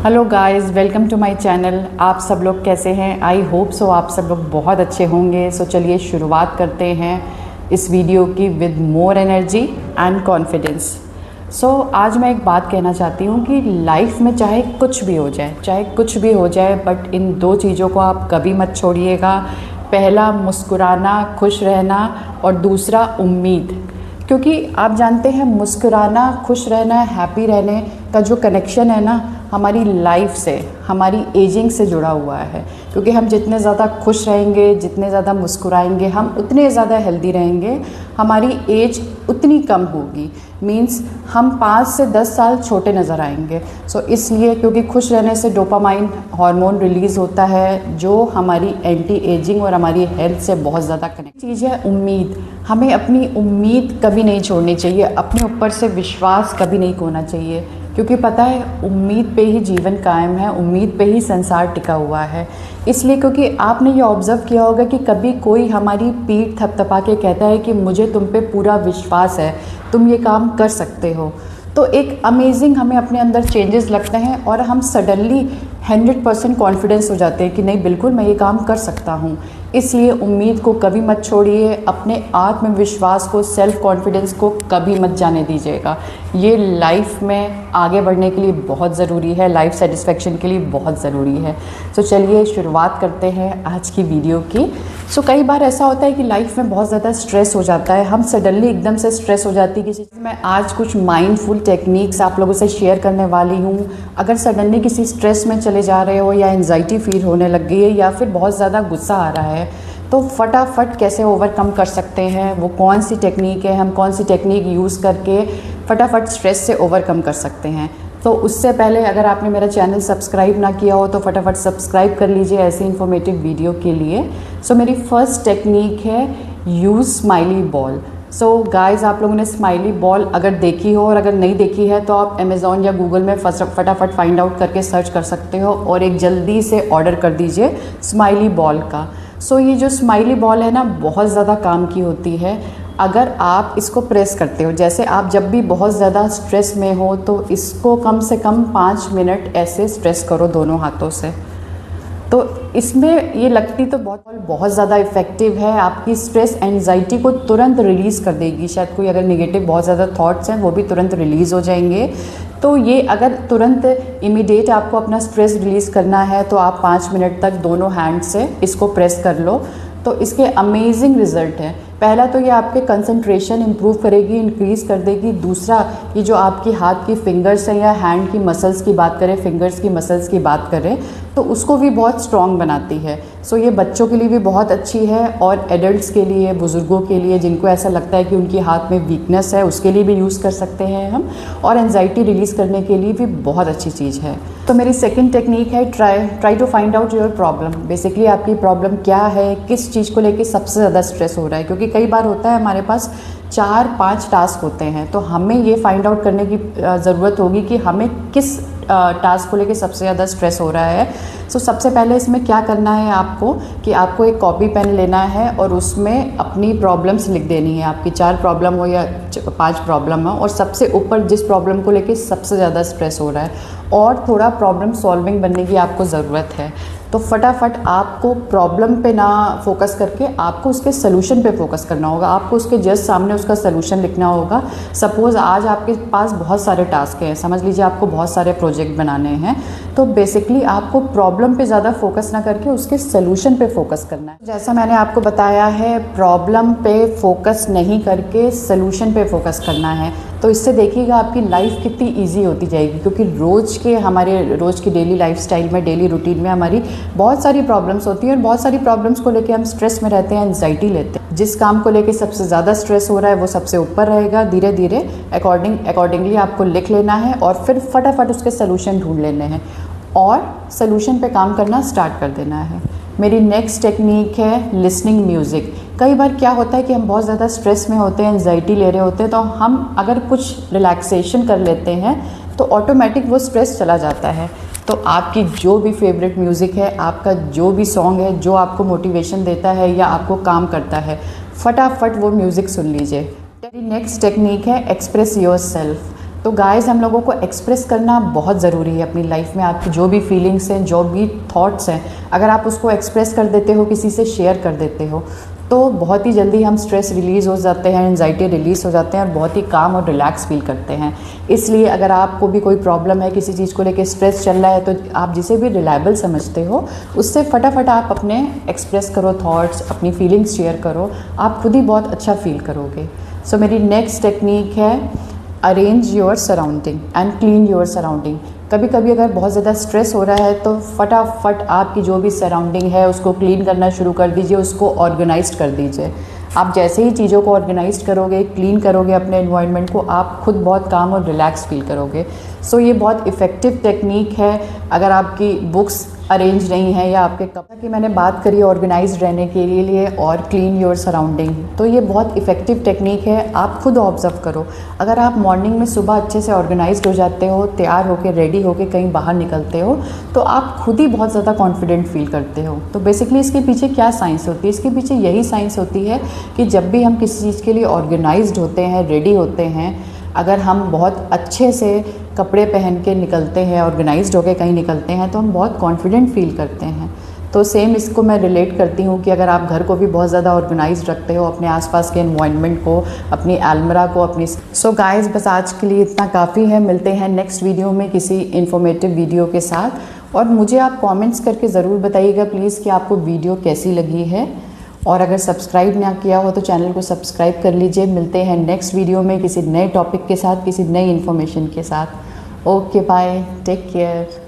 Hello guys, welcome to my channel. आप सब लोग कैसे हैं? आई होप सो आप सब लोग बहुत अच्छे होंगे। सो चलिए शुरुआत करते हैं इस वीडियो की with more energy and confidence. आज मैं एक बात कहना चाहती हूँ कि लाइफ में चाहे कुछ भी हो जाए, बट इन दो चीज़ों को आप कभी मत छोड़िएगा। पहला मुस्कुराना, खुश रहना, और दूसरा उम्मीद। क्योंकि आप जानते हैं मुस्कुराना, खुश रहना, हैप्पी रहने का जो कनेक्शन है ना, हमारी लाइफ से, हमारी एजिंग से जुड़ा हुआ है। क्योंकि हम जितने ज़्यादा खुश रहेंगे, जितने ज़्यादा मुस्कुराएंगे, हम उतने ज़्यादा हेल्दी रहेंगे, हमारी एज उतनी कम होगी। मींस हम 5 से 10 साल छोटे नज़र आएंगे। इसलिए क्योंकि खुश रहने से डोपामाइन हार्मोन रिलीज़ होता है, जो हमारी एंटी एजिंग और हमारी हेल्थ से बहुत ज़्यादा कनेक्ट चीज़ है। उम्मीद, हमें अपनी उम्मीद कभी नहीं छोड़नी चाहिए, अपने ऊपर से विश्वास कभी नहीं खोना चाहिए। क्योंकि पता है, उम्मीद पे ही जीवन कायम है, उम्मीद पे ही संसार टिका हुआ है। इसलिए क्योंकि आपने ये ऑब्ज़र्व किया होगा कि कभी कोई हमारी पीठ थपथपा के कहता है कि मुझे तुम पे पूरा विश्वास है, तुम ये काम कर सकते हो, तो एक अमेजिंग हमें अपने अंदर चेंजेस लगते हैं और हम सडनली 100% कॉन्फिडेंस हो जाते हैं कि नहीं, बिल्कुल मैं ये काम कर सकता हूँ। इसलिए उम्मीद को कभी मत छोड़िए, अपने आत्मविश्वास को, सेल्फ कॉन्फिडेंस को कभी मत जाने दीजिएगा। ये लाइफ में आगे बढ़ने के लिए बहुत ज़रूरी है, लाइफ सेटिस्फेक्शन के लिए बहुत ज़रूरी है। चलिए शुरुआत करते हैं आज की वीडियो की। कई बार ऐसा होता है कि लाइफ में बहुत ज़्यादा स्ट्रेस हो जाता है, हम सडनली एकदम से स्ट्रेस हो जाती है किसी चीज़। मैं आज कुछ माइंडफुल टेक्निक्स आप लोगों से शेयर करने वाली हूँ। अगर सडनली किसी स्ट्रेस में चले जा रहे हो, या एंजाइटी फील होने लग गई है, या फिर बहुत ज़्यादा गुस्सा आ रहा है, तो फटाफट कैसे ओवरकम कर सकते हैं, वो कौन सी टेक्निक है, हम कौन सी टेक्निक यूज़ करके फटाफट स्ट्रेस से ओवरकम कर सकते हैं। तो उससे पहले अगर आपने मेरा चैनल सब्सक्राइब ना किया हो तो फटाफट सब्सक्राइब कर लीजिए ऐसे इन्फॉर्मेटिव वीडियो के लिए। मेरी फर्स्ट टेक्निक है यूज़ स्माइली बॉल। गाइस, आप लोगों ने स्माइली बॉल अगर देखी हो, और अगर नहीं देखी है तो आप अमेज़ॉन या गूगल में फटाफट फाइंड आउट करके सर्च कर सकते हो और एक जल्दी से ऑर्डर कर दीजिए स्माइली बॉल का। ये जो स्माइली बॉल है ना, बहुत ज़्यादा काम की होती है। अगर आप इसको प्रेस करते हो, जैसे आप जब भी बहुत ज़्यादा स्ट्रेस में हो, तो इसको कम से कम 5 मिनट ऐसे स्ट्रेस करो दोनों हाथों से। तो इसमें ये लगती तो बहुत ज़्यादा इफ़ेक्टिव है, आपकी स्ट्रेस एंजाइटी को तुरंत रिलीज़ कर देगी। शायद कोई अगर नेगेटिव बहुत ज़्यादा थॉट्स हैं वो भी तुरंत रिलीज़ हो जाएंगे। तो ये अगर तुरंत इमीडिएट आपको अपना स्ट्रेस रिलीज़ करना है तो आप 5 मिनट तक दोनों हैंड से इसको प्रेस कर लो, तो इसके अमेजिंग रिज़ल्ट हैं। पहला तो ये आपके कंसंट्रेशन इंप्रूव करेगी, इंक्रीज़ कर देगी। दूसरा, ये जो आपकी हाथ की फिंगर्स हैं या हैंड की मसल्स की बात करें, फिंगर्स की मसल्स की बात करें, तो उसको भी बहुत स्ट्रॉन्ग बनाती है। ये बच्चों के लिए भी बहुत अच्छी है, और एडल्ट्स के लिए, बुज़ुर्गों के लिए, जिनको ऐसा लगता है कि उनकी हाथ में वीकनेस है, उसके लिए भी यूज़ कर सकते हैं हम। और एंजाइटी रिलीज़ करने के लिए भी बहुत अच्छी चीज़ है। तो मेरी सेकंड टेक्निक है try to find out your problem. Basically आपकी प्रॉब्लम क्या है, किस चीज़ को लेके सबसे ज़्यादा स्ट्रेस हो रहा है। क्योंकि कई बार होता है हमारे पास 4-5 टास्क होते हैं, तो हमें ये फाइंड आउट करने की ज़रूरत होगी कि हमें किस टास्क को लेके सबसे ज़्यादा स्ट्रेस हो रहा है। सबसे पहले इसमें क्या करना है आपको, कि आपको एक कॉपी पेन लेना है और उसमें अपनी प्रॉब्लम्स लिख देनी है। आपकी 4 प्रॉब्लम हो या 5 प्रॉब्लम हो, और सबसे ऊपर जिस प्रॉब्लम को लेके सबसे ज़्यादा स्ट्रेस हो रहा है और थोड़ा प्रॉब्लम सॉल्विंग बनने की आपको ज़रूरत है, तो फटाफट आपको प्रॉब्लम पे ना फोकस करके आपको उसके सलूशन पे फोकस करना होगा। आपको उसके जस्ट सामने उसका सलूशन लिखना होगा। सपोज़ आज आपके पास बहुत सारे टास्क हैं, समझ लीजिए आपको बहुत सारे प्रोजेक्ट बनाने हैं, तो बेसिकली आपको प्रॉब्लम पे ज़्यादा फोकस ना करके उसके सलूशन पे फोकस करना है। जैसा मैंने आपको बताया है, प्रॉब्लम पे फोकस नहीं करके सलूशन पे फोकस करना है। तो इससे देखिएगा आपकी लाइफ कितनी इजी होती जाएगी। क्योंकि हमारे रोज़ की डेली लाइफस्टाइल में, डेली रूटीन में हमारी बहुत सारी प्रॉब्लम्स होती हैं, और बहुत सारी प्रॉब्लम्स को लेके हम स्ट्रेस में रहते हैं, एंजाइटी लेते हैं। जिस काम को लेके सबसे ज़्यादा स्ट्रेस हो रहा है वो सबसे ऊपर रहेगा। धीरे धीरे अकॉर्डिंगली आपको लिख लेना है, और फिर फटाफट उसके सलूशन ढूंढ लेने हैं और सलूशन पे काम करना स्टार्ट कर देना है। मेरी नेक्स्ट टेक्निक है लिसनिंग म्यूज़िक। कई बार क्या होता है कि हम बहुत ज़्यादा स्ट्रेस में होते हैं, एंजाइटी ले रहे होते हैं, तो हम अगर कुछ रिलैक्सेशन कर लेते हैं तो ऑटोमेटिक वो स्ट्रेस चला जाता है। तो आपकी जो भी फेवरेट म्यूज़िक है, आपका जो भी सॉन्ग है जो आपको मोटिवेशन देता है या आपको काम करता है, फटाफट वो म्यूज़िक सुन लीजिए। मेरी नेक्स्ट टेक्निक है एक्सप्रेस योर सेल्फ। तो गाइस, हम लोगों को एक्सप्रेस करना बहुत ज़रूरी है अपनी लाइफ में। आपकी जो भी फीलिंग्स हैं, जो भी थॉट्स हैं, अगर आप उसको एक्सप्रेस कर देते हो, किसी से शेयर कर देते हो, तो बहुत ही जल्दी हम स्ट्रेस रिलीज़ हो जाते हैं, एंजाइटी रिलीज़ हो जाते हैं और बहुत ही काम और रिलैक्स फील करते हैं। इसलिए अगर आपको भी कोई प्रॉब्लम है, किसी चीज़ को लेकर स्ट्रेस चल रहा है, तो आप जिसे भी रिलायबल समझते हो उससे फटाफट आप अपने एक्सप्रेस करो थॉट्स, अपनी फीलिंग्स शेयर करो, आप खुद ही बहुत अच्छा फील करोगे। सो मेरी नेक्स्ट टेक्निक है arrange your surrounding and clean your surrounding. कभी कभी अगर बहुत ज़्यादा स्ट्रेस हो रहा है तो फटाफट आपकी जो भी सराउंडिंग है उसको क्लीन करना शुरू कर दीजिए, उसको ऑर्गेनाइज कर दीजिए। आप जैसे ही चीज़ों को ऑर्गेनाइज करोगे, क्लीन करोगे अपने एनवायरनमेंट को, आप खुद बहुत काम और रिलैक्स फील करोगे। सो ये बहुत इफ़ेक्टिव टेक्निक है। अगर आपकी बुक्स अरेंज नहीं है या आपके कपड़े की मैंने बात करी ऑर्गेनाइज रहने के लिए और क्लीन योर सराउंडिंग, तो ये बहुत इफ़ेक्टिव टेक्निक है। आप खुद ऑब्जर्व करो, अगर आप मॉर्निंग में सुबह अच्छे से ऑर्गेनाइज्ड हो जाते हो, तैयार होकर रेडी होकर कहीं बाहर निकलते हो, तो आप खुद ही बहुत ज़्यादा कॉन्फिडेंट फील करते हो। तो बेसिकली इसके पीछे क्या साइंस होती है? इसके पीछे यही साइंस होती है कि जब भी हम किसी चीज़ के लिए ऑर्गेनाइज्ड होते हैं, रेडी होते हैं, अगर हम बहुत अच्छे से कपड़े पहन के निकलते हैं, ऑर्गेनाइज्ड होकर कहीं निकलते हैं, तो हम बहुत कॉन्फिडेंट फील करते हैं। तो सेम इसको मैं रिलेट करती हूँ कि अगर आप घर को भी बहुत ज़्यादा ऑर्गेनाइज्ड रखते हो, अपने आसपास के एनवायरनमेंट को, अपनी अलमीरा को, अपनी सो गाइस, बस आज के लिए इतना काफ़ी है। मिलते हैं नेक्स्ट वीडियो में किसी इन्फॉर्मेटिव वीडियो के साथ। और मुझे आप कमेंट्स करके ज़रूर बताइएगा प्लीज़ कि आपको वीडियो कैसी लगी है। और अगर सब्सक्राइब ना किया हो तो चैनल को सब्सक्राइब कर लीजिए। मिलते हैं नेक्स्ट वीडियो में किसी नए टॉपिक के साथ, किसी नई इन्फॉर्मेशन के साथ। Okay, bye, take care.